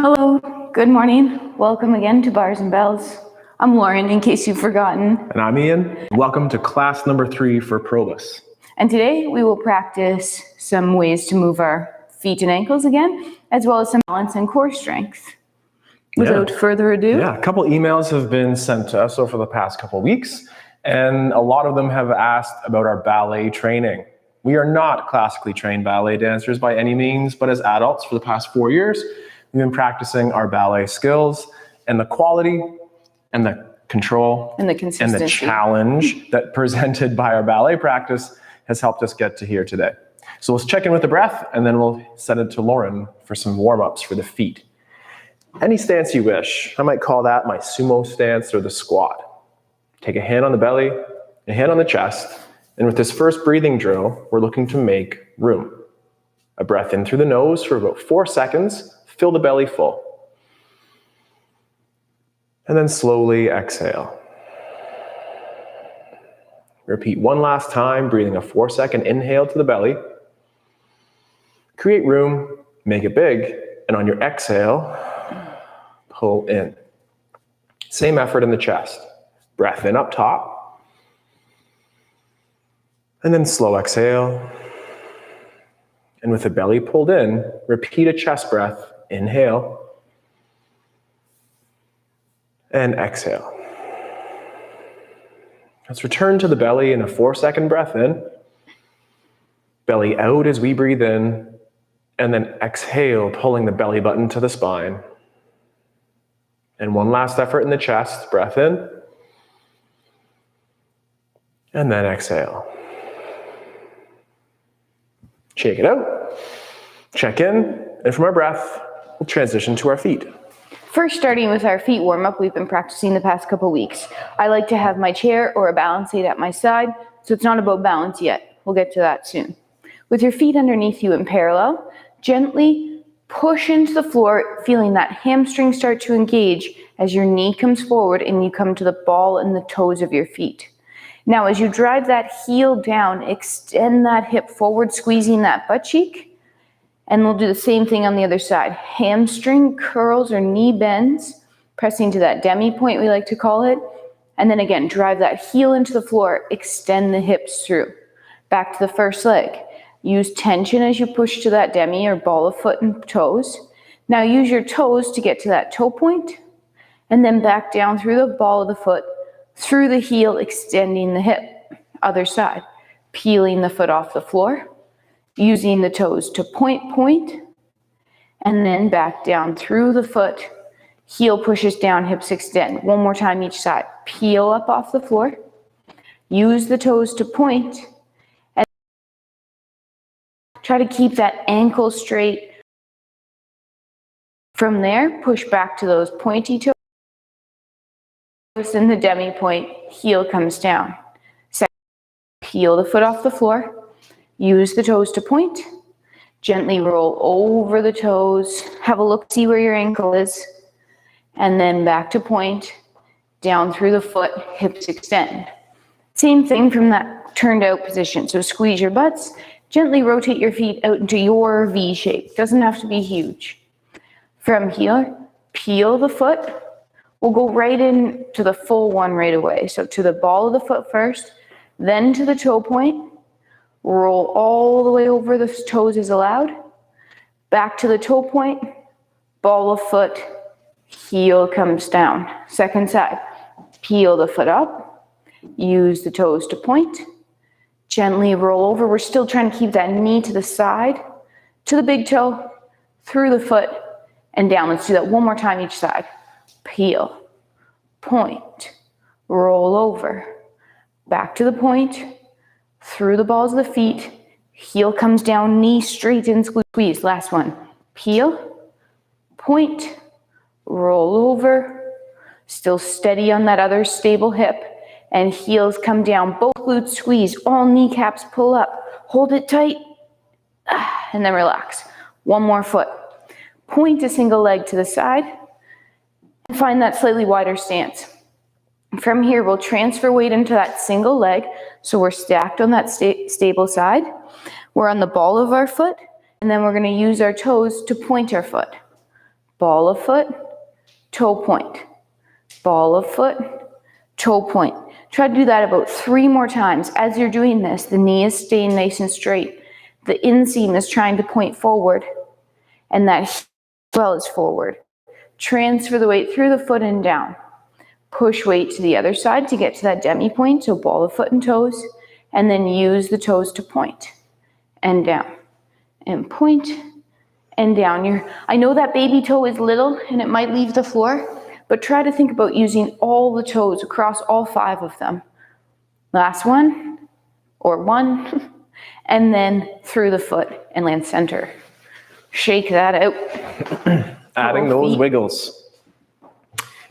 Hello, good morning. Welcome again to Bars and Bells. I'm Lauren, in case you've forgotten. And I'm Ian. Welcome to class number 3 for PROBUS. And today we will practice some ways to move our feet and ankles again, as well as some balance and core strength. Without further ado. Yeah, a couple emails have been sent to us over the past couple weeks, and a lot of them have asked about our ballet training. We are not classically trained ballet dancers by any means, but as adults for the past 4 years, we've been practicing our ballet skills, and the quality and the control and the consistency and the challenge that presented by our ballet practice has helped us get to here today. So let's check in with the breath, and then we'll send it to Lauren for some warm-ups for the feet. Any stance you wish. I might call that my sumo stance or the squat. Take a hand on the belly, a hand on the chest, and with this first breathing drill, we're looking to make room. A breath in through the nose for about 4 seconds. Fill the belly full. And then slowly exhale. Repeat one last time, breathing a 4-second inhale to the belly. Create room, make it big, and on your exhale, pull in. Same effort in the chest. Breath in up top. And then slow exhale. And with the belly pulled in, repeat a chest breath. Inhale. And exhale. Let's return to the belly in a 4-second breath in. Belly out as we breathe in. And then exhale, pulling the belly button to the spine. And one last effort in the chest. Breath in. And then exhale. Shake it out. Check in. And from our breath, we'll transition to our feet. First, starting with our feet warm-up, we've been practicing the past couple weeks. I like to have my chair or a balance aid at my side, so it's not about balance yet. We'll get to that soon. With your feet underneath you in parallel, gently push into the floor, feeling that hamstring start to engage as your knee comes forward and you come to the ball and the toes of your feet. Now, as you drive that heel down, extend that hip forward, squeezing that butt cheek. And we'll do the same thing on the other side. Hamstring curls or knee bends, pressing to that demi point, we like to call it. And then again, drive that heel into the floor, extend the hips through. Back to the first leg. Use tension as you push to that demi or ball of foot and toes. Now use your toes to get to that toe point, and then back down through the ball of the foot, through the heel, extending the hip. Other side. Peeling the foot off the floor. Using the toes to point, and then back down through the foot. Heel pushes down, hips extend. One more time each side. Peel up off the floor. Use the toes to point. And try to keep that ankle straight. From there, push back to those pointy toes. In the demi point, heel comes down. Second, peel the foot off the floor. Use the toes to point. Gently roll over the toes. Have a look, see where your ankle is. And then back to point. Down through the foot, hips extend. Same thing from that turned out position. So squeeze your butts. Gently rotate your feet out into your V shape. Doesn't have to be huge. From here, peel the foot. We'll go right into the full one right away. So to the ball of the foot first, then to the toe point. Roll all the way over the toes as allowed. Back to the toe point. Ball of foot. Heel comes down. Second side. Peel the foot up. Use the toes to point. Gently roll over. We're still trying to keep that knee to the side. To the big toe. Through the foot. And down. Let's do that one more time each side. Peel. Point. Roll over. Back to the point. Through the balls of the feet, heel comes down, knee straight and squeeze. Last one. Peel, point, roll over, still steady on that other stable hip, and heels come down, both glutes squeeze, all kneecaps pull up, hold it tight, and then relax. One more foot. Point a single leg to the side, and find that slightly wider stance. From here, we'll transfer weight into that single leg. So we're stacked on that stable side. We're on the ball of our foot, and then we're going to use our toes to point our foot. ball of foot, toe point, ball of foot, toe point. Try to do that about 3 more times. As you're doing this, the knee is staying nice and straight. The inseam is trying to point forward, and that as well is forward. Transfer the weight through the foot and down. Push weight to the other side to get to that demi point, so ball of foot and toes, and then use the toes to point and down, and point and down. I know that baby toe is little and it might leave the floor, but try to think about using all the toes across all 5 of them. Last one, or one, and then through the foot and land center. Shake that out. Adding those wiggles.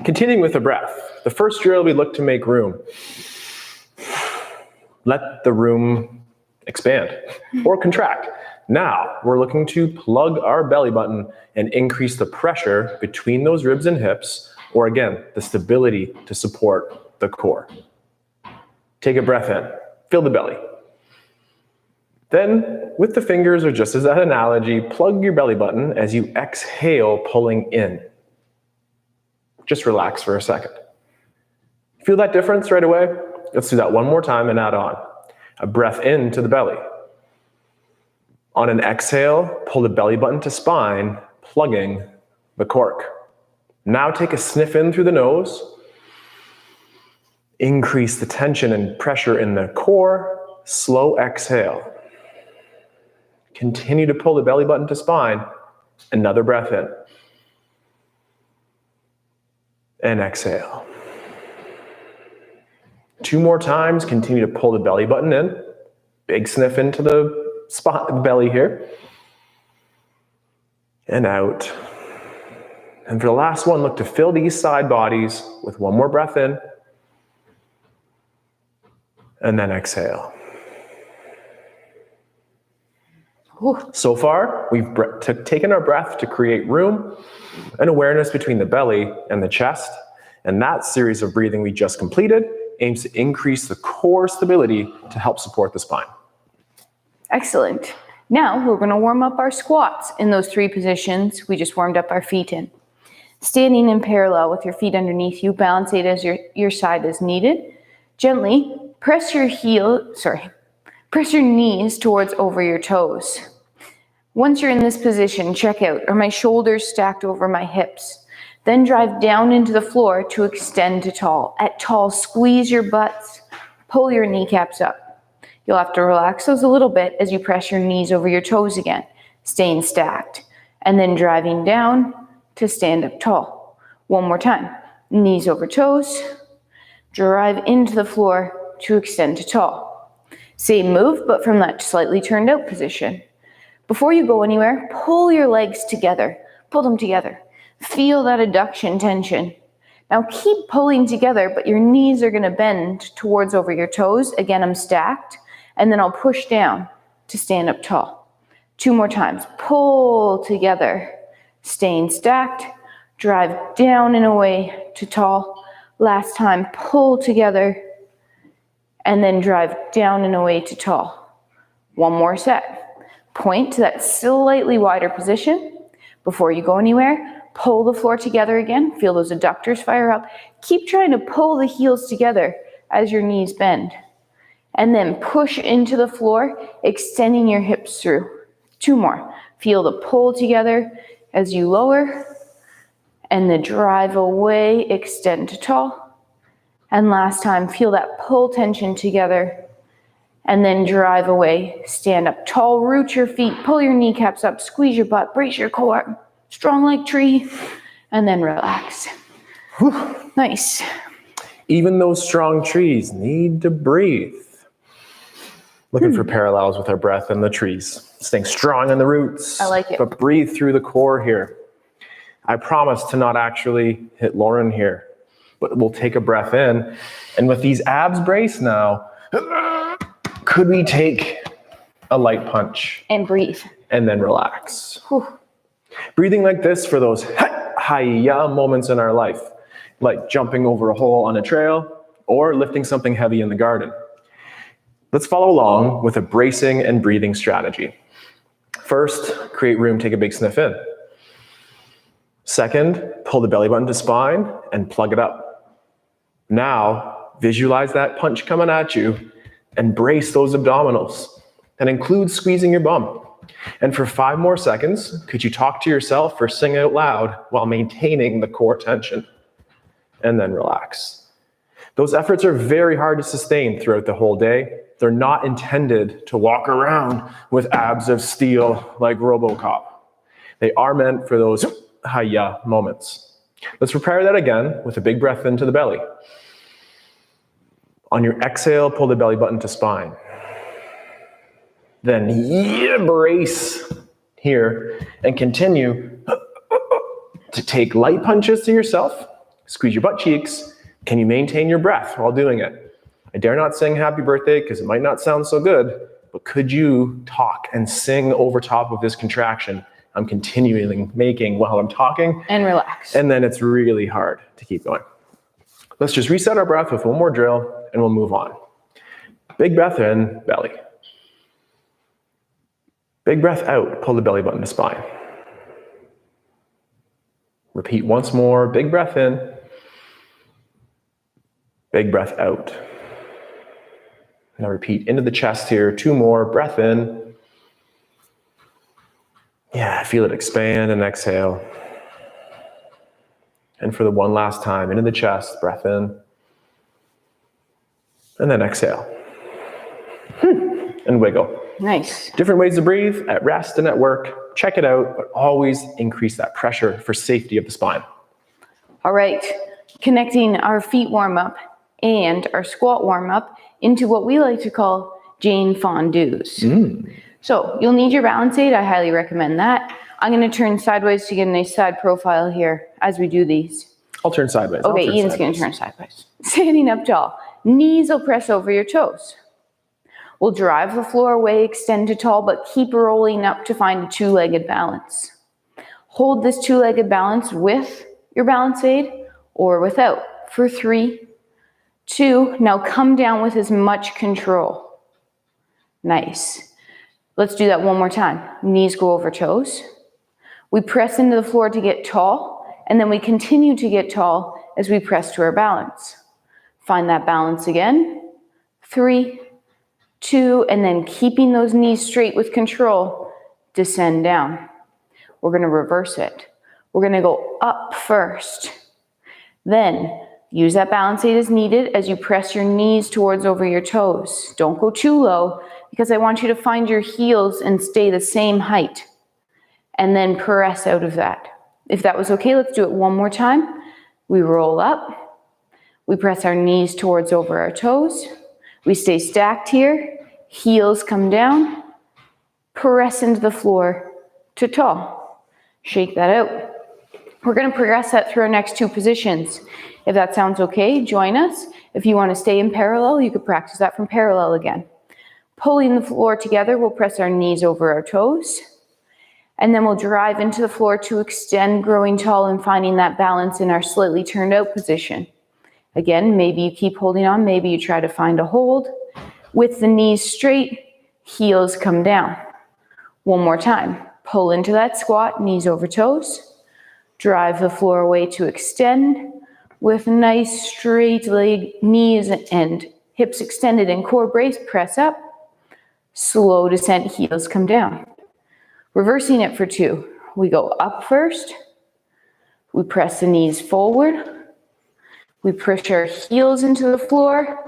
Continuing with the breath. The first drill, we look to make room. Let the room expand or contract. Now, we're looking to plug our belly button and increase the pressure between those ribs and hips, or again, the stability to support the core. Take a breath in, feel the belly. Then, with the fingers, or just as that analogy, plug your belly button as you exhale, pulling in. Just relax for a second. Feel that difference right away? Let's do that one more time and add on. A breath into the belly. On an exhale, pull the belly button to spine, plugging the cork. Now take a sniff in through the nose. Increase the tension and pressure in the core. Slow exhale. Continue to pull the belly button to spine. Another breath in. And exhale. 2 more times. Continue to pull the belly button in. Big sniff into the belly here. And out. And for the last one, look to fill these side bodies with one more breath in. And then exhale. So far, we've taken our breath to create room and awareness between the belly and the chest. And that series of breathing we just completed aims to increase the core stability to help support the spine. Excellent. Now we're going to warm up our squats in those 3 positions we just warmed up our feet in. Standing in parallel with your feet underneath you, balance it as your side is needed. Gently press your knees towards over your toes. Once you're in this position, check out, are my shoulders stacked over my hips? Then drive down into the floor to extend to tall. At tall, squeeze your butts, pull your kneecaps up. You'll have to relax those a little bit as you press your knees over your toes again, staying stacked. And then driving down to stand up tall. One more time. Knees over toes, drive into the floor to extend to tall. Same move, but from that slightly turned out position. Before you go anywhere, pull your legs together. Pull them together. Feel that adduction tension. Now keep pulling together, but your knees are going to bend towards over your toes. Again, I'm stacked, and then I'll push down to stand up tall. 2 more times. Pull together, staying stacked. Drive down and away to tall. Last time, pull together, and then drive down and away to tall. 1 more set. Point to that slightly wider position. Before you go anywhere, pull the floor together again. Feel those adductors fire up. Keep trying to pull the heels together as your knees bend. And then push into the floor, extending your hips through. 2 more. Feel the pull together as you lower. And the drive away, extend to tall. And last time, feel that pull tension together. And then drive away, stand up tall, root your feet, pull your kneecaps up, squeeze your butt, brace your core, strong like tree, and then relax. Whew. Nice. Even those strong trees need to breathe. Looking for parallels with our breath and the trees. Staying strong in the roots. I like it. But breathe through the core here. I promise to not actually hit Lauren here, but we'll take a breath in. And with these abs braced now, could we take a light punch? And breathe. And then relax. Whew. Breathing like this for those hi-ya moments in our life, like jumping over a hole on a trail or lifting something heavy in the garden. Let's follow along with a bracing and breathing strategy. First, create room, take a big sniff in. Second, pull the belly button to spine and plug it up. Now, visualize that punch coming at you and brace those abdominals. That includes squeezing your bum. And for 5 more seconds, could you talk to yourself or sing out loud while maintaining the core tension? And then relax. Those efforts are very hard to sustain throughout the whole day. They're not intended to walk around with abs of steel like RoboCop. They are meant for those hi-ya moments. Let's prepare that again with a big breath into the belly. On your exhale, pull the belly button to spine. Then brace here and continue to take light punches to yourself. Squeeze your butt cheeks. Can you maintain your breath while doing it? I dare not sing happy birthday because it might not sound so good, but could you talk and sing over top of this contraction I'm continually making while I'm talking? And relax. And then it's really hard to keep going. Let's just reset our breath with one more drill and we'll move on. Big breath in, belly. Big breath out, pull the belly button to spine. Repeat once more, big breath in. Big breath out. Now repeat into the chest here, 2 more, breath in. Yeah, feel it expand and exhale. And for the one last time, into the chest, breath in. And then exhale. And wiggle. Nice. Different ways to breathe at rest and at work. Check it out, but always increase that pressure for safety of the spine. All right, connecting our feet warm-up and our squat warm-up into what we like to call Jane fondues. So you'll need your balance aid. I highly recommend that. I'm going to turn sideways to get a nice side profile here as we do these. I'll turn sideways. Okay, Ian's going to turn sideways. Standing up tall. Knees will press over your toes. We'll drive the floor away, extend to tall, but keep rolling up to find a 2-legged balance. Hold this 2-legged balance with your balance aid or without for 3, 2. Now come down with as much control. Nice. Let's do that one more time. Knees go over toes. We press into the floor to get tall, and then we continue to get tall as we press to our balance. Find that balance again. 3, 2, and then keeping those knees straight with control, descend down. We're going to reverse it. We're going to go up first. Then use that balance aid as needed as you press your knees towards over your toes. Don't go too low because I want you to find your heels and stay the same height. And then press out of that. If that was okay, let's do it one more time. We roll up. We press our knees towards over our toes. We stay stacked here. Heels come down. Press into the floor to tall. Shake that out. We're going to progress that through our next 2 positions. If that sounds okay, join us. If you want to stay in parallel, you could practice that from parallel again. Pulling the floor together, we'll press our knees over our toes. And then we'll drive into the floor to extend, growing tall and finding that balance in our slightly turned out position. Again, maybe you keep holding on, maybe you try to find a hold. With the knees straight, heels come down. One more time. Pull into that squat, knees over toes. Drive the floor away to extend with nice straight leg, knees and hips extended and core brace. Press up. Slow descent, heels come down. Reversing it for 2. We go up first. We press the knees forward. We push our heels into the floor.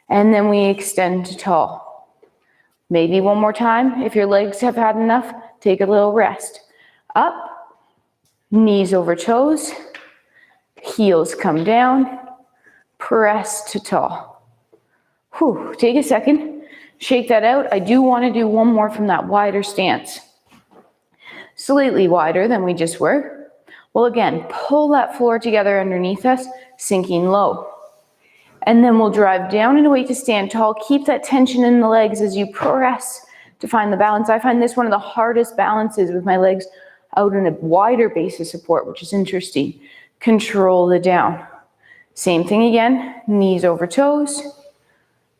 And then we extend to tall. Maybe one more time. If your legs have had enough, take a little rest. Up, knees over toes, heels come down, press to tall. Whew, take a second, shake that out. I do want to do one more from that wider stance. Slightly wider than we just were. Well, again, pull that floor together underneath us, sinking low. And then we'll drive down and away to stand tall. Keep that tension in the legs as you press to find the balance. I find this one of the hardest balances with my legs out in a wider base of support, which is interesting. Control the down. Same thing again, knees over toes.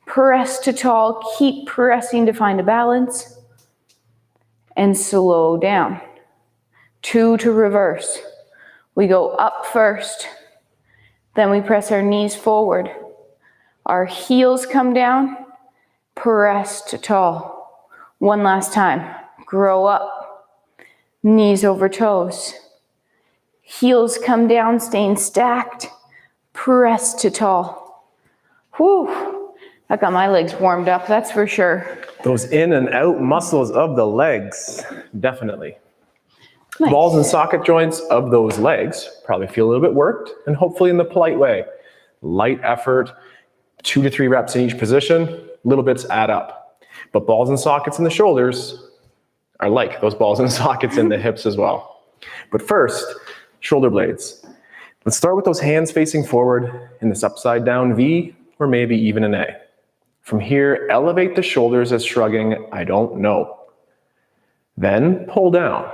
Press to tall, keep pressing to find a balance. And slow down. 2 to reverse. We go up first, then we press our knees forward. Our heels come down, press to tall. One last time, grow up, knees over toes. Heels come down, staying stacked, press to tall. Whew, that got my legs warmed up, that's for sure. Those in and out muscles of the legs, definitely. Nice. Balls and socket joints of those legs probably feel a little bit worked, and hopefully in the polite way. Light effort, 2 to 3 reps in each position, little bits add up. But balls and sockets in the shoulders are like those balls and sockets in the hips as well. But first, shoulder blades. Let's start with those hands facing forward in this upside down V, or maybe even an A. From here, elevate the shoulders as shrugging, I don't know. Then pull down.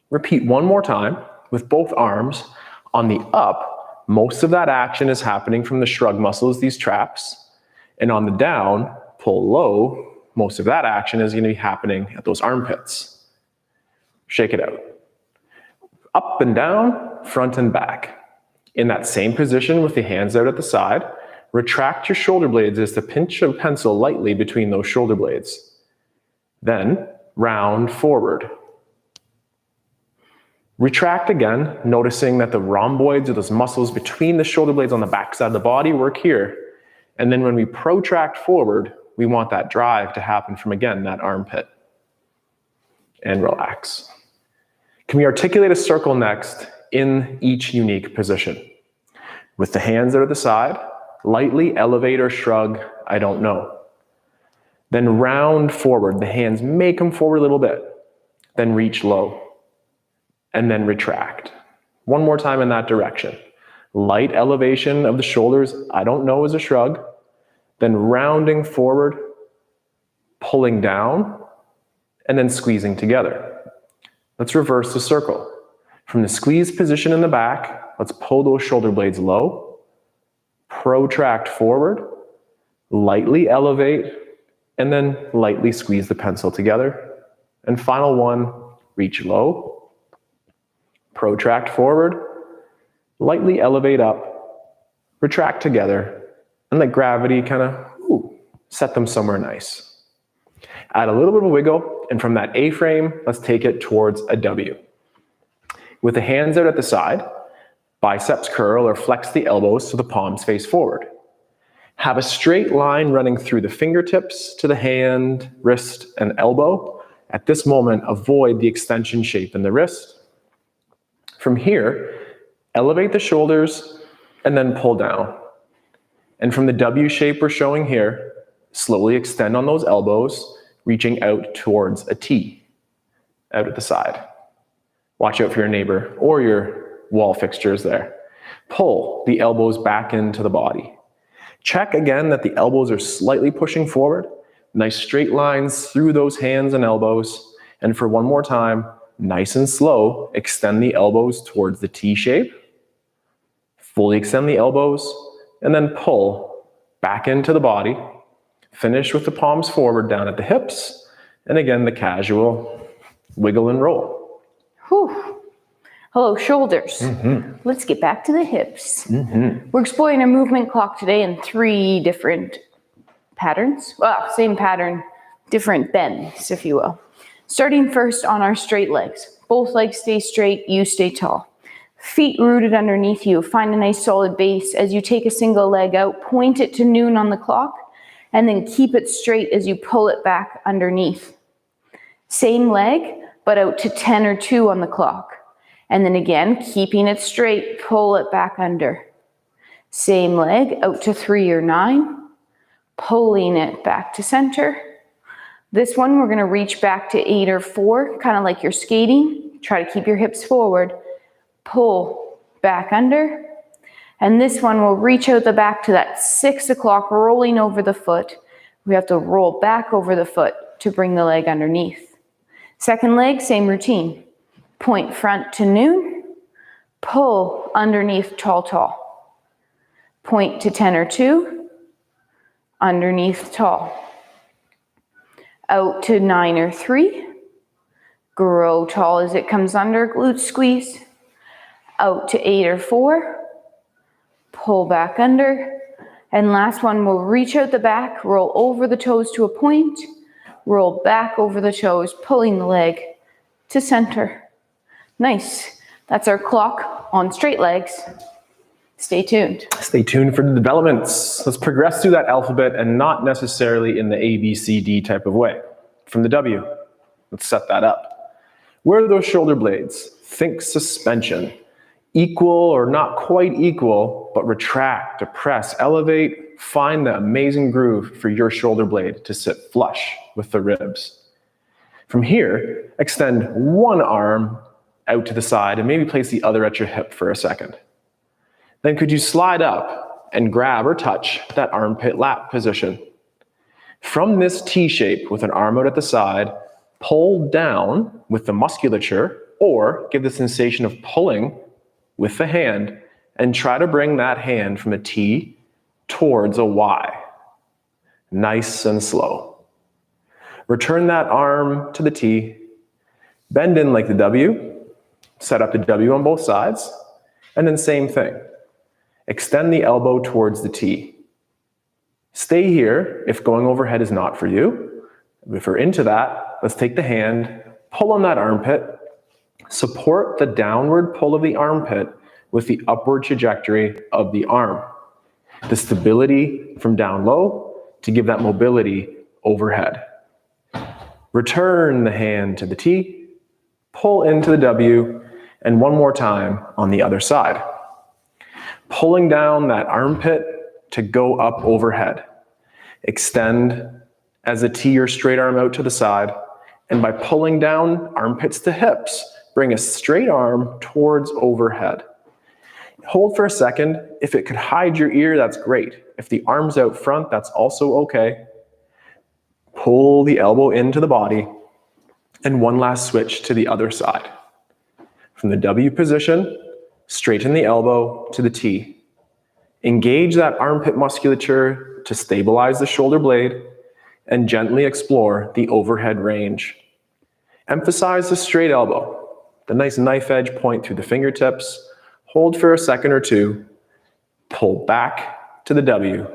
Repeat one more time with both arms. On the up, most of that action is happening from the shrug muscles, these traps. And on the down, pull low, most of that action is going to be happening at those armpits. Shake it out. Up and down, front and back. In that same position with the hands out at the side, retract your shoulder blades as to pinch a pencil lightly between those shoulder blades. Then round forward. Retract again, noticing that the rhomboids or those muscles between the shoulder blades on the back side of the body work here. And then when we protract forward, we want that drive to happen from, again, that armpit. And relax. Can we articulate a circle next in each unique position? With the hands out at the side, lightly elevate or shrug, I don't know. Then round forward, the hands may come forward a little bit. Then reach low. And then retract. One more time in that direction. Light elevation of the shoulders, I don't know, as a shrug. Then rounding forward, pulling down, and then squeezing together. Let's reverse the circle. From the squeeze position in the back, let's pull those shoulder blades low, protract forward, lightly elevate, and then lightly squeeze the pencil together. And final one, reach low, protract forward, lightly elevate up, retract together, and let gravity kind of set them somewhere nice. Add a little bit of a wiggle, and from that A frame, let's take it towards a W. With the hands out at the side, biceps curl or flex the elbows so the palms face forward. Have a straight line running through the fingertips to the hand, wrist, and elbow. At this moment, avoid the extension shape in the wrist. From here, elevate the shoulders and then pull down. And from the W shape we're showing here, slowly extend on those elbows, reaching out towards a T, out at the side. Watch out for your neighbor or your wall fixtures there. Pull the elbows back into the body. Check again that the elbows are slightly pushing forward. Nice straight lines through those hands and elbows. And for one more time, nice and slow, extend the elbows towards the T shape. Fully extend the elbows, and then pull back into the body. Finish with the palms forward down at the hips. And again, the casual wiggle and roll. Whew. Hello, shoulders. Let's get back to the hips. We're exploring a movement clock today in 3 different patterns. Well, same pattern, different bends, if you will. Starting first on our straight legs. Both legs stay straight, you stay tall. Feet rooted underneath you. Find a nice solid base. As you take a single leg out, point it to noon on the clock, and then keep it straight as you pull it back underneath. Same leg, but out to 10 or 2 on the clock. And then again, keeping it straight, pull it back under. Same leg, out to 3 or 9, pulling it back to center. This one, we're gonna reach back to 8 or 4, kind of like you're skating. Try to keep your hips forward. Pull back under. And this one, we'll reach out the back to that 6 o'clock, rolling over the foot. We have to roll back over the foot to bring the leg underneath. Second leg, same routine. Point front to noon. Pull underneath, tall, tall. Point to 10 or 2. Underneath, tall. Out to 9 or 3. Grow tall as it comes under, glute squeeze. out to 8 or 4, pull back under, and last one, we'll reach out the back, roll over the toes to a point, roll back over the toes, pulling the leg to center. Nice. That's our clock on straight legs. Stay tuned. Stay tuned for the developments. Let's progress through that alphabet and not necessarily in the A, B, C, D type of way. From the W, let's set that up. Where are those shoulder blades? Think suspension. Equal or not quite equal, but retract, depress, elevate, find the amazing groove for your shoulder blade to sit flush with the ribs. From here, extend one arm out to the side and maybe place the other at your hip for a second. Then could you slide up and grab or touch that armpit lap position? From this T shape with an arm out at the side, pull down with the musculature or give the sensation of pulling with the hand and try to bring that hand from a T towards a Y. Nice and slow. Return that arm to the T, bend in like the W, set up the W on both sides, and then same thing. Extend the elbow towards the T. Stay here if going overhead is not for you. If we're into that, let's take the hand, pull on that armpit, support the downward pull of the armpit with the upward trajectory of the arm. The stability from down low to give that mobility overhead. Return the hand to the T, pull into the W, and one more time on the other side. Pulling down that armpit to go up overhead. Extend as a T or straight arm out to the side, and by pulling down armpits to hips, bring a straight arm towards overhead. Hold for a second. If it could hide your ear, that's great. If the arm's out front, that's also okay. Pull the elbow into the body, and one last switch to the other side. From the W position, straighten the elbow to the T. Engage that armpit musculature to stabilize the shoulder blade, and gently explore the overhead range. Emphasize the straight elbow, the nice knife edge point through the fingertips. Hold for a second or two, pull back to the W,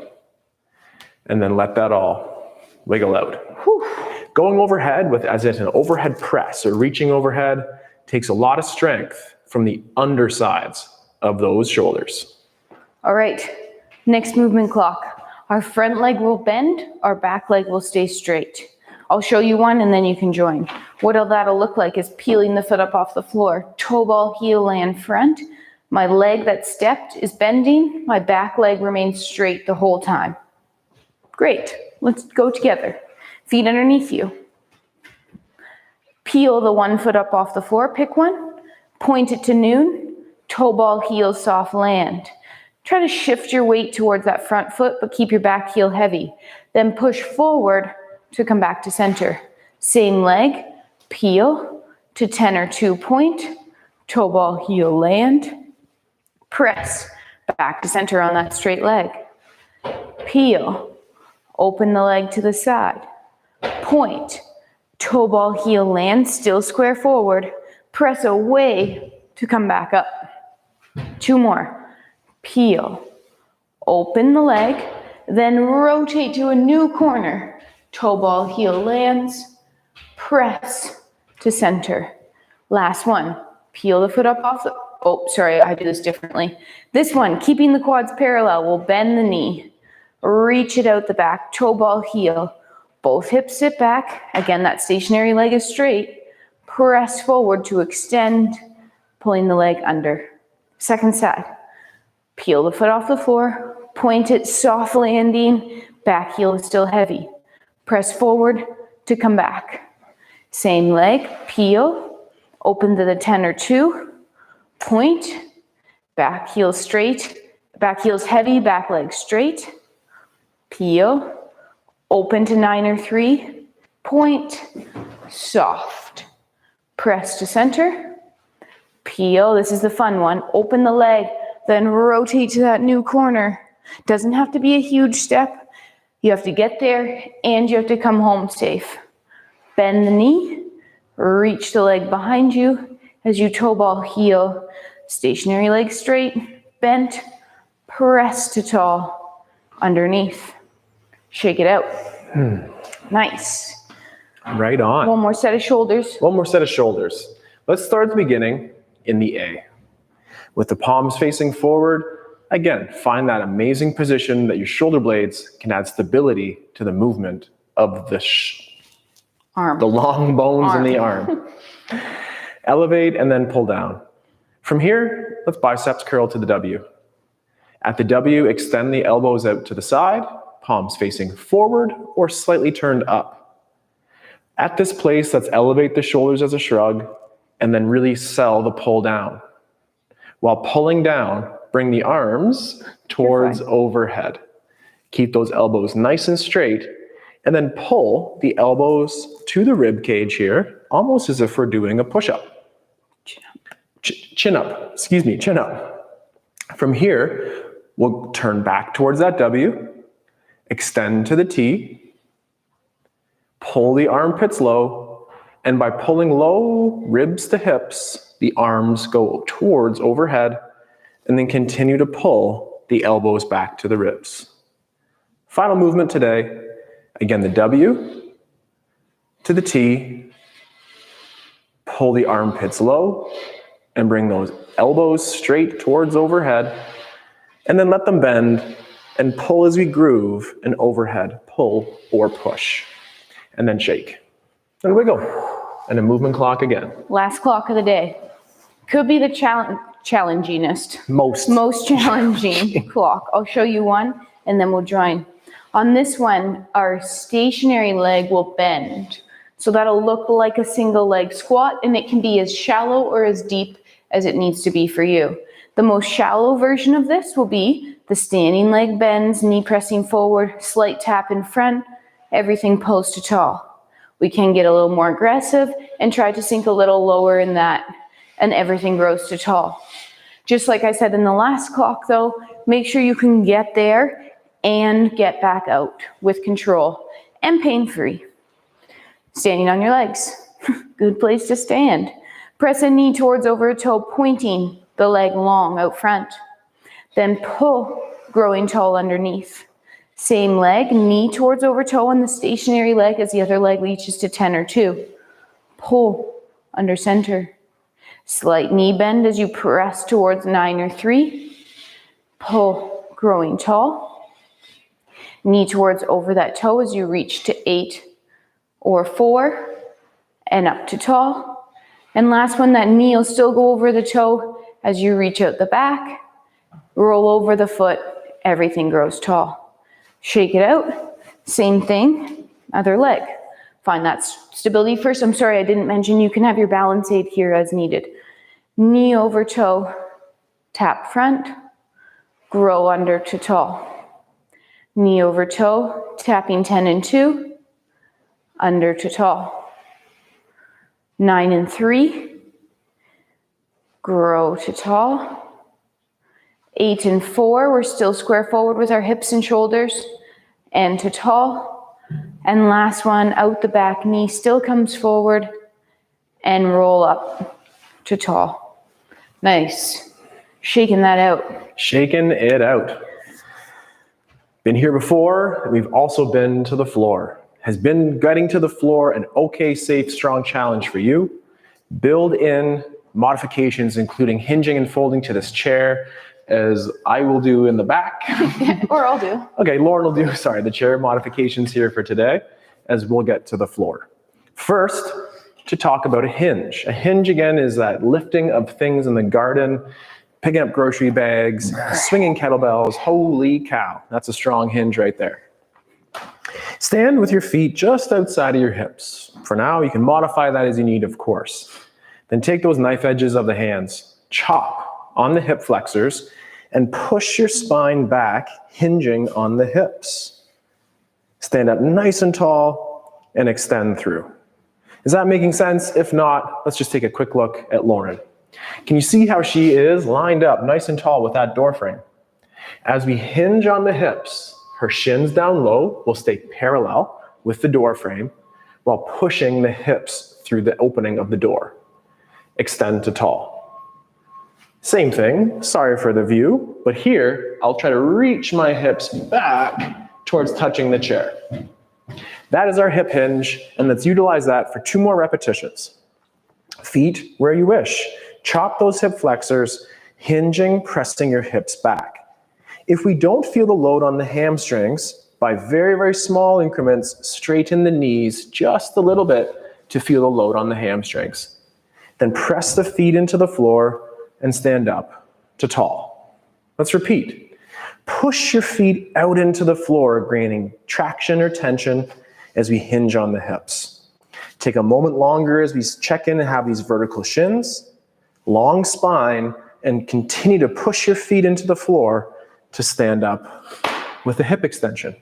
and then let that all wiggle out. Whew. Going overhead as in an overhead press or reaching overhead takes a lot of strength from the undersides of those shoulders. All right, next movement clock. Our front leg will bend, our back leg will stay straight. I'll show you one and then you can join. What that'll look like is peeling the foot up off the floor, toe ball, heel land front. My leg that stepped is bending, my back leg remains straight the whole time. Great, let's go together. Feet underneath you. Peel the one foot up off the floor, pick one, point it to noon, toe ball, heel, soft land. Try to shift your weight towards that front foot, but keep your back heel heavy. Then push forward to come back to center. Same leg, peel to 10 or 2 point, toe ball, heel, land. Press back to center on that straight leg. Peel, open the leg to the side. Point, toe ball, heel, land, still square forward. Press away to come back up. 2 more. Peel, open the leg, then rotate to a new corner. Toe ball, heel lands, press to center. Last one, peel the foot up off the, I do this differently. This one, keeping the quads parallel, we'll bend the knee, reach it out the back, toe ball, heel. Both hips sit back. Again, that stationary leg is straight. Press forward to extend, pulling the leg under. Second side. Peel the foot off the floor, point it, soft landing, back heel is still heavy. Press forward to come back. Same leg, peel, open to the 10 or 2, point, back heel straight, back heel's heavy, back leg straight, peel, open to 9 or 3, point, soft, press to center, peel, this is the fun one, open the leg, then rotate to that new corner. Doesn't have to be a huge step. You have to get there and you have to come home safe. Bend the knee, reach the leg behind you as you toe ball heel Stationary leg straight, bent, press to tall, underneath. Shake it out. Nice. Right on. One more set of shoulders. One more set of shoulders. Let's start at the beginning in the A. With the palms facing forward, again, find that amazing position that your shoulder blades can add stability to the movement of the Arm. the long bones in the arm. Elevate and then pull down. From here, let's biceps curl to the W. At the W, extend the elbows out to the side, palms facing forward or slightly turned up. At this place, let's elevate the shoulders as a shrug and then really sell the pull down. While pulling down, bring the arms towards overhead. Keep those elbows nice and straight and then pull the elbows to the rib cage here, almost as if we're doing a push-up. Chin up. Chin up. From here, we'll turn back towards that W, extend to the T, pull the armpits low, and by pulling low, ribs to hips, the arms go towards overhead, and then continue to pull the elbows back to the ribs. Final movement today, again, the W to the T, pull the armpits low, and bring those elbows straight towards overhead, and then let them bend and pull as we groove an overhead pull or push. And then shake and wiggle. And a movement clock again. Last clock of the day. Could be the challengingest. Most challenging clock. I'll show you one and then we'll join. On this one, our stationary leg will bend. So that'll look like a single leg squat and it can be as shallow or as deep as it needs to be for you. The most shallow version of this will be the standing leg bends, knee pressing forward, slight tap in front, everything pulls to tall. We can get a little more aggressive and try to sink a little lower in that, and everything grows to tall. Just like I said in the last clock though, make sure you can get there and get back out with control and pain-free. Standing on your legs, good place to stand. Press a knee towards over a toe, pointing the leg long out front. Then pull, growing tall underneath. Same leg, knee towards over toe on the stationary leg as the other leg reaches to 10 or 2. Pull under center. Slight knee bend as you press towards 9 or 3. Pull, growing tall. Knee towards over that toe as you reach to 8 or 4 and up to tall. And last one, that knee will still go over the toe as you reach out the back. Roll over the foot, everything grows tall. Shake it out, same thing, other leg. Find that stability first. I'm sorry, I didn't mention you can have your balance aid here as needed. Knee over toe, tap front, grow under to tall. Knee over toe, tapping 10 and 2, under to tall. 9 and 3, grow to tall. 8 and 4, we're still square forward with our hips and shoulders, and to tall. And last one, out the back, knee still comes forward, and roll up to tall. Nice. Shaking that out. Shaking it out. Been here before, we've also been to the floor. Has been getting to the floor an okay, safe, strong challenge for you? Build in modifications, including hinging and folding to this chair, as I will do in the back. Or I'll do. Okay, Lauren will do, the chair modifications here for today, as we'll get to the floor. First, to talk about a hinge. A hinge, again, is that lifting of things in the garden, picking up grocery bags, swinging kettlebells. Holy cow, that's a strong hinge right there. Stand with your feet just outside of your hips. For now, you can modify that as you need, of course. Then take those knife edges of the hands, chop on the hip flexors, and push your spine back, hinging on the hips. Stand up nice and tall and extend through. Is that making sense? If not, let's just take a quick look at Lauren. Can you see how she is lined up nice and tall with that door frame? As we hinge on the hips, her shins down low will stay parallel with the door frame while pushing the hips through the opening of the door. Extend to tall. Same thing, sorry for the view, but here I'll try to reach my hips back towards touching the chair. That is our hip hinge, and let's utilize that for 2 more repetitions. Feet where you wish. Chop those hip flexors, hinging, pressing your hips back. If we don't feel the load on the hamstrings, by very, very small increments, straighten the knees just a little bit to feel the load on the hamstrings. Then press the feet into the floor and stand up to tall. Let's repeat. Push your feet out into the floor, gaining traction or tension as we hinge on the hips. Take a moment longer as we check in and have these vertical shins, long spine, and continue to push your feet into the floor to stand up with a hip extension.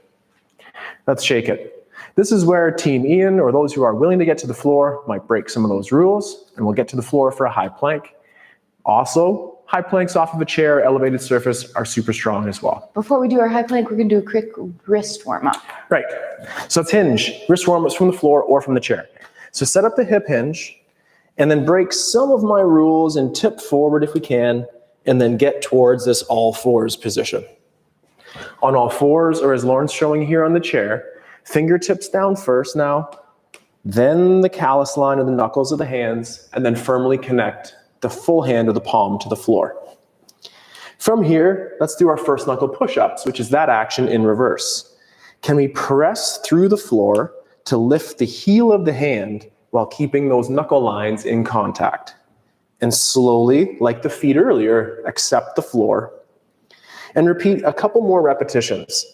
Let's shake it. This is where Team Ian, or those who are willing to get to the floor, might break some of those rules, and we'll get to the floor for a high plank. Also, high planks off of a chair, elevated surface, are super strong as well. Before we do our high plank, we're going to do a quick wrist warm-up. Right. So let's hinge. Wrist warm-ups from the floor or from the chair. So set up the hip hinge, and then break some of my rules and tip forward if we can, and then get towards this all fours position. On all fours, or as Lauren's showing here on the chair, fingertips down first now, then the callus line of the knuckles of the hands, and then firmly connect the full hand of the palm to the floor. From here, let's do our first knuckle push-ups, which is that action in reverse. Can we press through the floor to lift the heel of the hand while keeping those knuckle lines in contact? And slowly, like the feet earlier, accept the floor. And repeat a couple more repetitions.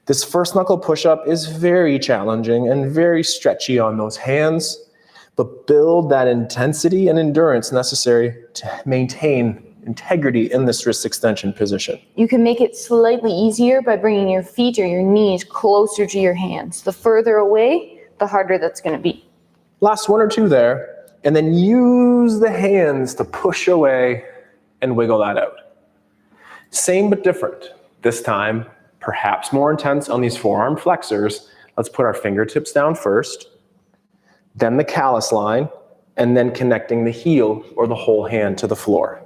This first knuckle push-up is very challenging and very stretchy on those hands, but build that intensity and endurance necessary to maintain integrity in this wrist extension position. You can make it slightly easier by bringing your feet or your knees closer to your hands. The further away, the harder that's going to be. Last 1 or 2 there, and then use the hands to push away and wiggle that out. Same but different. This time, perhaps more intense on these forearm flexors. Let's put our fingertips down first, then the callus line, and then connecting the heel or the whole hand to the floor.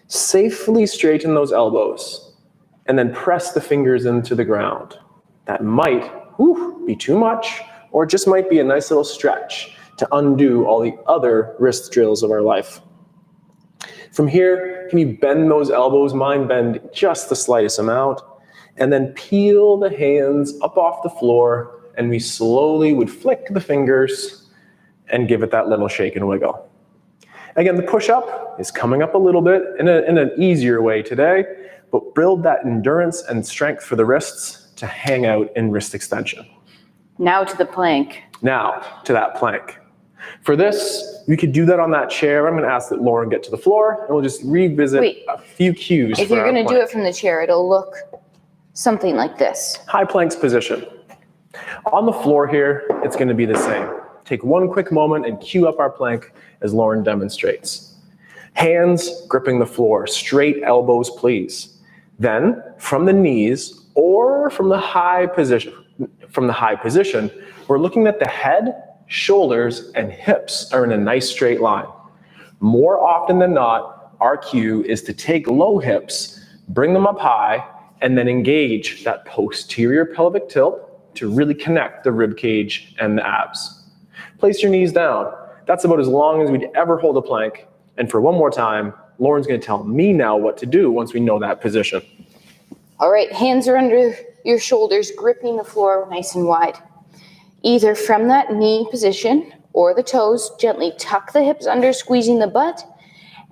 Safely straighten those elbows, and then press the fingers into the ground. That might be too much, or it just might be a nice little stretch to undo all the other wrist drills of our life. From here, can you bend those elbows? Mine bend just the slightest amount, and then peel the hands up off the floor, and we slowly would flick the fingers and give it that little shake and wiggle. Again, the push-up is coming up a little bit in an easier way today, but build that endurance and strength for the wrists to hang out in wrist extension. Now to the plank. Now to that plank. For this, we could do that on that chair. I'm going to ask that Lauren get to the floor, and we'll just revisit a few cues. If you're going to do it from the chair, it'll look something like this. High planks position. On the floor here, it's going to be the same. Take one quick moment and cue up our plank as Lauren demonstrates. Hands gripping the floor, straight elbows, please. Then, from the knees or from the high position, we're looking at the head, shoulders, and hips are in a nice straight line. More often than not, our cue is to take low hips, bring them up high, and then engage that posterior pelvic tilt to really connect the rib cage and the abs. Place your knees down. That's about as long as we'd ever hold a plank. And for one more time, Lauren's going to tell me now what to do once we know that position. All right, hands are under your shoulders, gripping the floor nice and wide. Either from that knee position or the toes, gently tuck the hips under, squeezing the butt,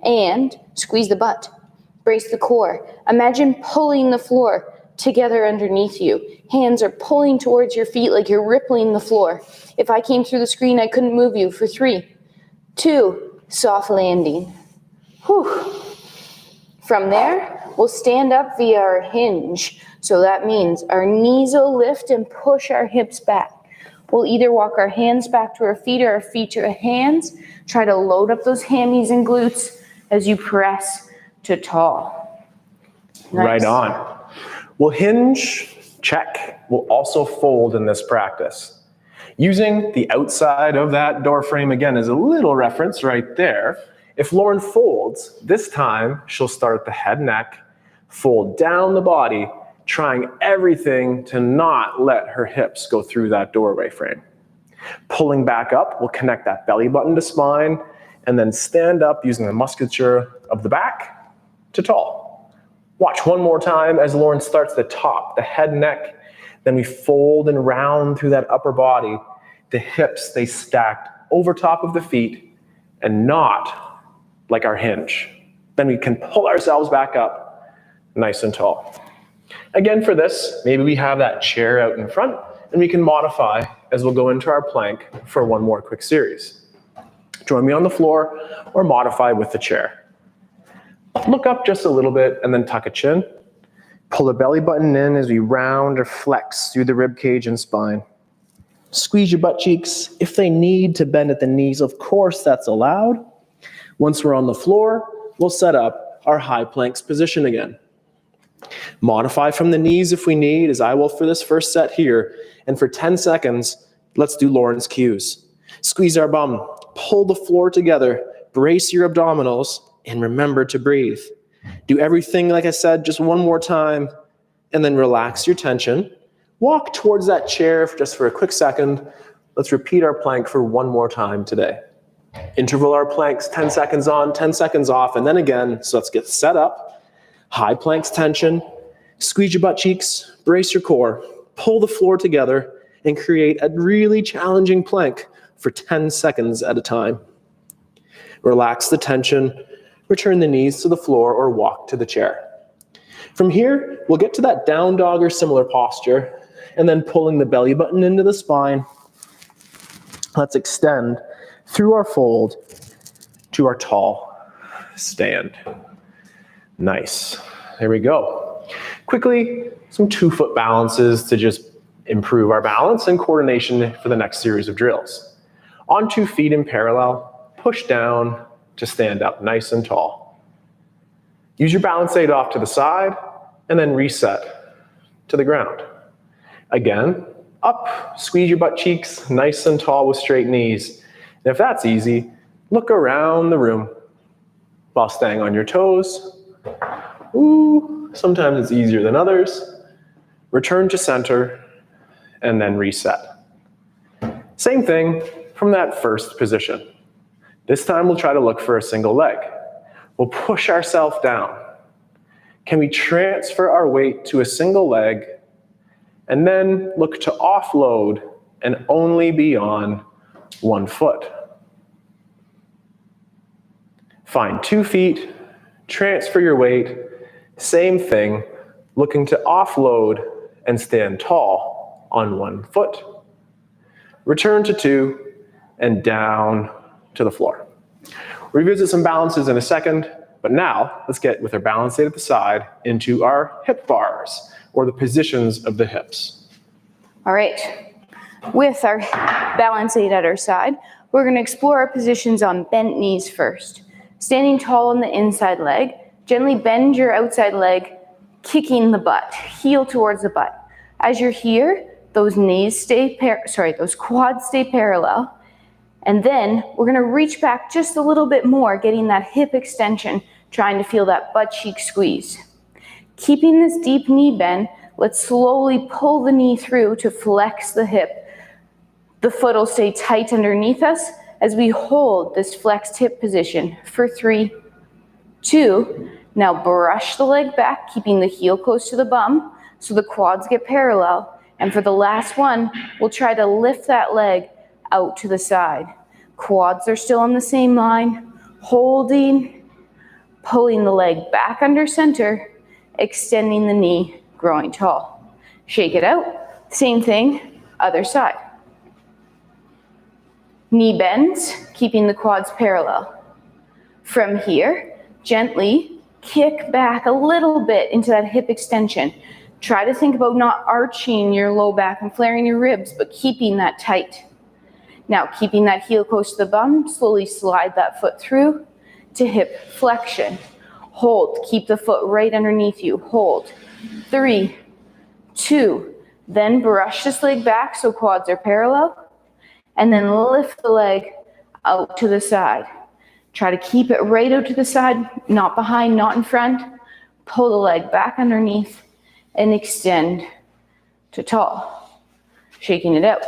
and squeeze the butt. Brace the core. Imagine pulling the floor together underneath you. Hands are pulling towards your feet like you're rippling the floor. If I came through the screen, I couldn't move you for 3, 2, soft landing. Whew. From there, we'll stand up via our hinge. So that means our knees will lift and push our hips back. We'll either walk our hands back to our feet or our feet to our hands. Try to load up those hammies and glutes as you press to tall. Nice. Right on. We'll hinge, check. We'll also fold in this practice. Using the outside of that door frame again as a little reference right there, If Lauren folds, this time she'll start at the head neck, fold down the body, trying everything to not let her hips go through that doorway frame. Pulling back up, we'll connect that belly button to spine, and then stand up using the musculature of the back to tall. Watch one more time as Lauren starts the top, the head, neck, then we fold and round through that upper body. The hips stay stacked over top of the feet and not like our hinge. Then we can pull ourselves back up nice and tall. Again, for this, maybe we have that chair out in front and we can modify as we'll go into our plank for one more quick series. Join me on the floor or modify with the chair. Look up just a little bit and then tuck a chin. Pull the belly button in as we round or flex through the rib cage and spine. Squeeze your butt cheeks. If they need to bend at the knees, of course that's allowed. Once we're on the floor, we'll set up our high planks position again. Modify from the knees if we need, as I will for this first set here. And for 10 seconds, let's do Lauren's cues. Squeeze our bum, pull the floor together, brace your abdominals, and remember to breathe. Do everything, like I said, just one more time, and then relax your tension. Walk towards that chair just for a quick second. Let's repeat our plank for one more time today. Interval our planks, 10 seconds on, 10 seconds off, and then again. So let's get set up. High planks tension, squeeze your butt cheeks, brace your core, pull the floor together, and create a really challenging plank for 10 seconds at a time. Relax the tension, return the knees to the floor or walk to the chair. From here, we'll get to that down dog or similar posture, and then pulling the belly button into the spine. Let's extend through our fold to our tall stand. Nice. There we go. Quickly, some 2-foot balances to just improve our balance and coordination for the next series of drills. On 2 feet in parallel, push down to stand up nice and tall. Use your balance aid off to the side and then reset to the ground. Again, up, squeeze your butt cheeks nice and tall with straight knees. And if that's easy, look around the room while staying on your toes. Ooh, sometimes it's easier than others. Return to center and then reset. Same thing from that first position. This time we'll try to look for a single leg. We'll push ourselves down. Can we transfer our weight to a single leg and then look to offload and only be on 1 foot? Find 2 feet, transfer your weight, same thing, looking to offload and stand tall on 1 foot. Return to 2 and down to the floor. Revisit some balances in a second, but now let's get with our balance aid at the side into our hip bars, or the positions of the hips. All right, with our balance aid at our side, we're going to explore our positions on bent knees first. Standing tall on the inside leg, gently bend your outside leg, kicking the butt, heel towards the butt. As you're here, those quads stay parallel. And then we're going to reach back just a little bit more, getting that hip extension, trying to feel that butt cheek squeeze. Keeping this deep knee bend, let's slowly pull the knee through to flex the hip. The foot will stay tight underneath us as we hold this flexed hip position for 3, 2. Now brush the leg back, keeping the heel close to the bum so the quads get parallel. And for the last one, we'll try to lift that leg out to the side. Quads are still on the same line, holding, pulling the leg back under center, extending the knee, growing tall. Shake it out, same thing, other side. Knee bends, keeping the quads parallel. From here, gently kick back a little bit into that hip extension. Try to think about not arching your low back and flaring your ribs, but keeping that tight. Now, keeping that heel close to the bum, slowly slide that foot through to hip flexion. Hold, keep the foot right underneath you. Hold. 3, 2, then brush this leg back so quads are parallel, and then lift the leg out to the side. Try to keep it right out to the side, not behind, not in front. Pull the leg back underneath and extend to tall. Shaking it out.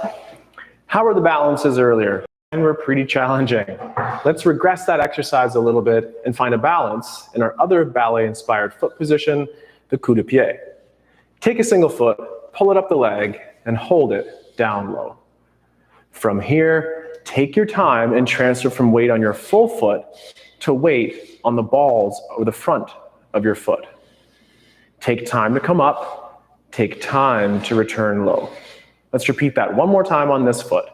How were the balances earlier? And were pretty challenging. Let's regress that exercise a little bit and find a balance in our other ballet-inspired foot position, the coup de pied. Take a single foot, pull it up the leg, and hold it down low. From here, take your time and transfer from weight on your full foot to weight on the balls or the front of your foot. Take time to come up, take time to return low. Let's repeat that one more time on this foot.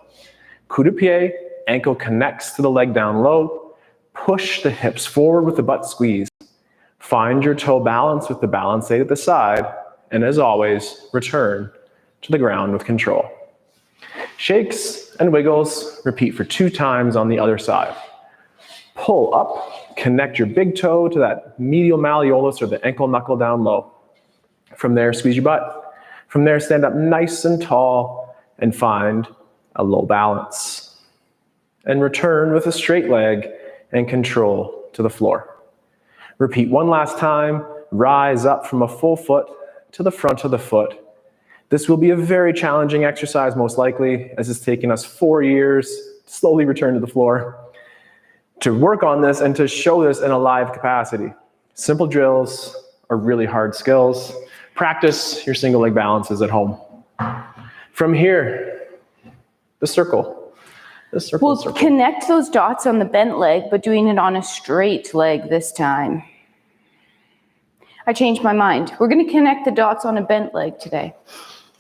Coup de pied, ankle connects to the leg down low. Push the hips forward with the butt squeeze. Find your toe balance with the balance aid at the side. And as always, return to the ground with control. Shakes and wiggles. Repeat for 2 times on the other side. Pull up. Connect your big toe to that medial malleolus or the ankle knuckle down low. From there, squeeze your butt. From there, stand up nice and tall and find a low balance. And return with a straight leg and control to the floor. Repeat one last time. Rise up from a full foot to the front of the foot. This will be a very challenging exercise, most likely, as it's taken us 4 years to slowly return to the floor, to work on this and to show this in a live capacity. Simple drills are really hard skills. Practice your single leg balances at home. From here, the circle. We'll connect those dots on the bent leg, but doing it on a straight leg this time. I changed my mind. We're going to connect the dots on a bent leg today.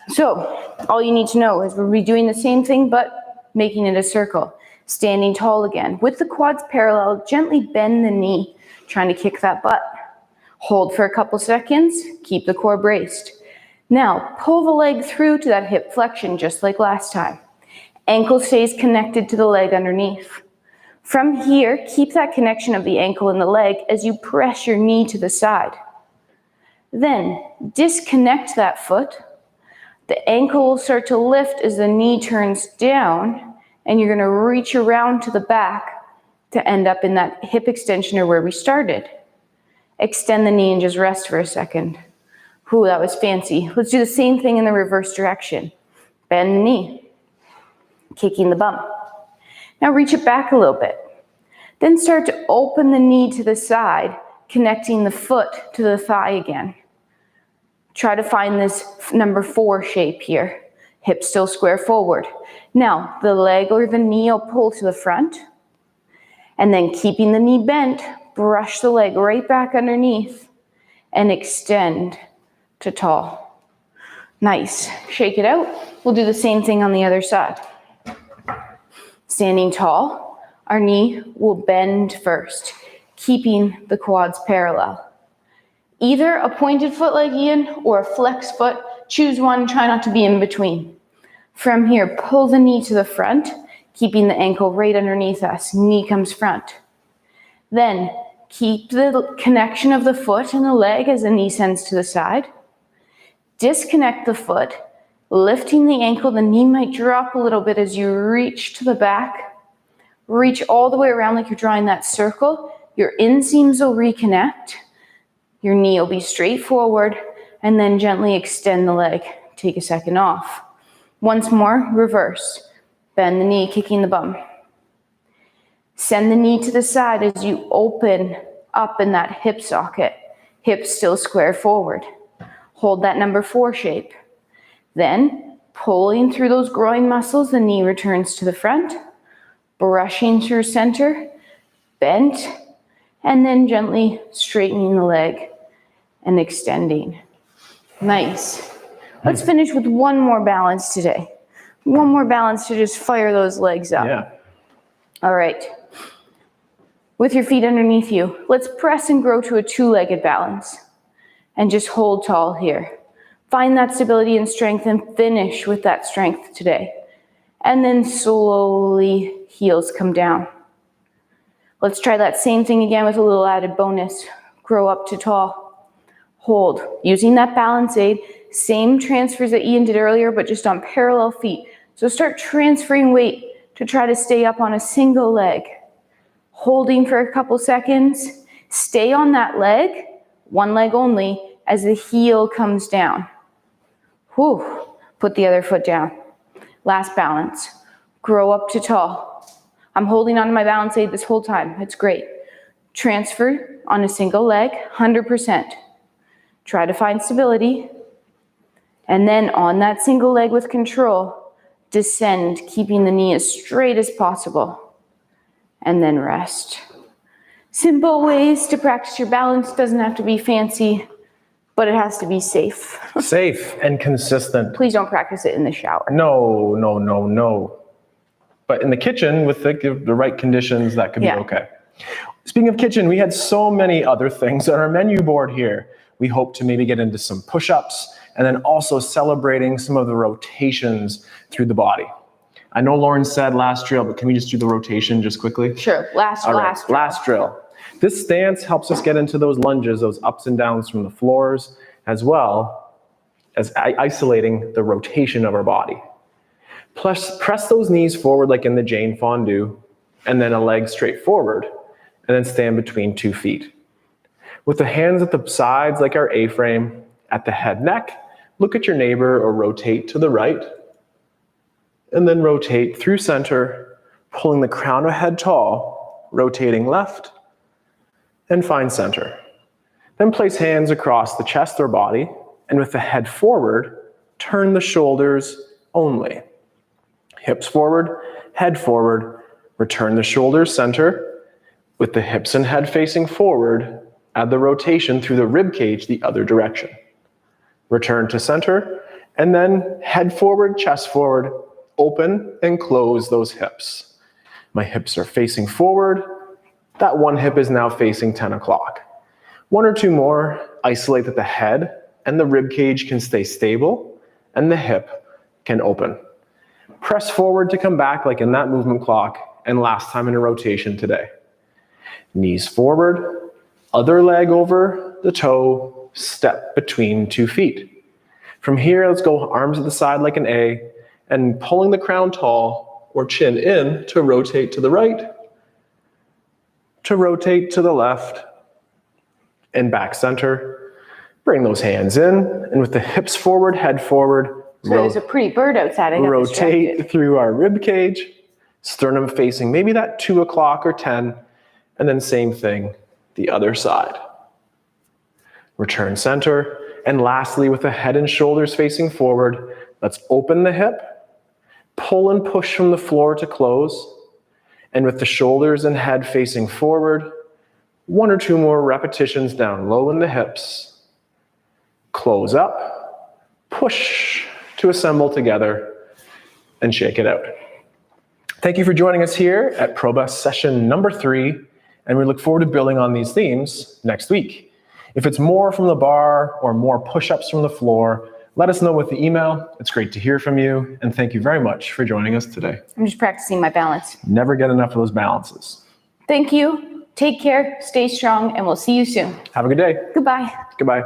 So all you need to know is we'll be doing the same thing, but making it a circle. Standing tall again. With the quads parallel, gently bend the knee, trying to kick that butt. Hold for a couple seconds. Keep the core braced. Now, pull the leg through to that hip flexion, just like last time. Ankle stays connected to the leg underneath. From here, keep that connection of the ankle and the leg as you press your knee to the side. Then, disconnect that foot. The ankle will start to lift as the knee turns down, and you're going to reach around to the back to end up in that hip extension or where we started. Extend the knee and just rest for a second. Ooh, that was fancy. Let's do the same thing in the reverse direction. Bend the knee, kicking the bum. Now reach it back a little bit. Then start to open the knee to the side, connecting the foot to the thigh again. Try to find this number 4 shape here. Hips still square forward. Now, the leg or the knee will pull to the front. And then keeping the knee bent, brush the leg right back underneath and extend to tall. Nice. Shake it out. We'll do the same thing on the other side. Standing tall, our knee will bend first, keeping the quads parallel. Either a pointed foot like Ian or a flex foot. Choose one, try not to be in between. From here, pull the knee to the front, keeping the ankle right underneath us. Knee comes front. Then keep the connection of the foot and the leg as the knee sends to the side. Disconnect the foot, lifting the ankle. The knee might drop a little bit as you reach to the back. Reach all the way around like you're drawing that circle. Your inseams will reconnect. Your knee will be straight forward, and then gently extend the leg. Take a second off. Once more, reverse. Bend the knee, kicking the bum. Send the knee to the side as you open up in that hip socket. Hips still square forward. Hold that number 4 shape. Then, pulling through those groin muscles, the knee returns to the front. Brushing through center, bent, and then gently straightening the leg and extending. Nice. Let's finish with one more balance today. One more balance to just fire those legs up. Yeah. All right. With your feet underneath you, let's press and grow to a 2-legged balance. And just hold tall here. Find that stability and strength and finish with that strength today. And then slowly heels come down. Let's try that same thing again with a little added bonus. Grow up to tall. Hold. Using that balance aid, same transfers that Ian did earlier, but just on parallel feet. So start transferring weight to try to stay up on a single leg. holding for a couple seconds. Stay on that leg, one leg only, as the heel comes down. Whew. Put the other foot down. Last balance. Grow up to tall. I'm holding onto my balance aid this whole time. It's great. Transfer on a single leg, 100%. Try to find stability. And then on that single leg with control, descend, keeping the knee as straight as possible. And then rest. Simple ways to practice your balance. Doesn't have to be fancy, but it has to be safe. Safe and consistent. Please don't practice it in the shower. No, no, no, no. But in the kitchen with the right conditions, that could be okay. Speaking of kitchen, we had so many other things on our menu board here. We hope to maybe get into some push-ups and then also celebrating some of the rotations through the body. I know Lauren said last drill, but can we just do the rotation just quickly? Sure, last drill. This stance helps us get into those lunges, those ups and downs from the floors, as well as isolating the rotation of our body. Plus, press those knees forward like in the Jane Fondue, and then a leg straight forward, and then stand between 2 feet. With the hands at the sides like our A-frame, at the head neck, look at your neighbor or rotate to the right, and then rotate through center, pulling the crown of head tall, rotating left, and find center. Then place hands across the chest or body, and with the head forward, turn the shoulders only. Hips forward, head forward, return the shoulders center. With the hips and head facing forward, add the rotation through the rib cage the other direction. Return to center, and then head forward, chest forward, open and close those hips. My hips are facing forward. That one hip is now facing 10 o'clock. 1 or 2 more, isolate that the head and the rib cage can stay stable and the hip can open. Press forward to come back like in that movement clock, and last time in a rotation today. Knees forward, other leg over the toe, step between 2 feet. From here, let's go arms at the side like an A, and pulling the crown tall or chin in to rotate to the right, to rotate to the left, and back center. Bring those hands in, and with the hips forward, head forward. So there's a pretty bird outside. I got rotate distracted. through our rib cage, sternum facing maybe that 2 o'clock or 10, and then same thing, the other side. Return center, and lastly, with the head and shoulders facing forward, let's open the hip, pull and push from the floor to close, and with the shoulders and head facing forward, 1 or 2 more repetitions down low in the hips, close up, push to assemble together, and shake it out. Thank you for joining us here at PROBUS session number 3, and we look forward to building on these themes next week. If it's more from the bar or more push-ups from the floor, let us know with the email. It's great to hear from you, and thank you very much for joining us today. I'm just practicing my balance. Never get enough of those balances. Thank you. Take care, stay strong, and we'll see you soon. Have a good day. Goodbye. Goodbye.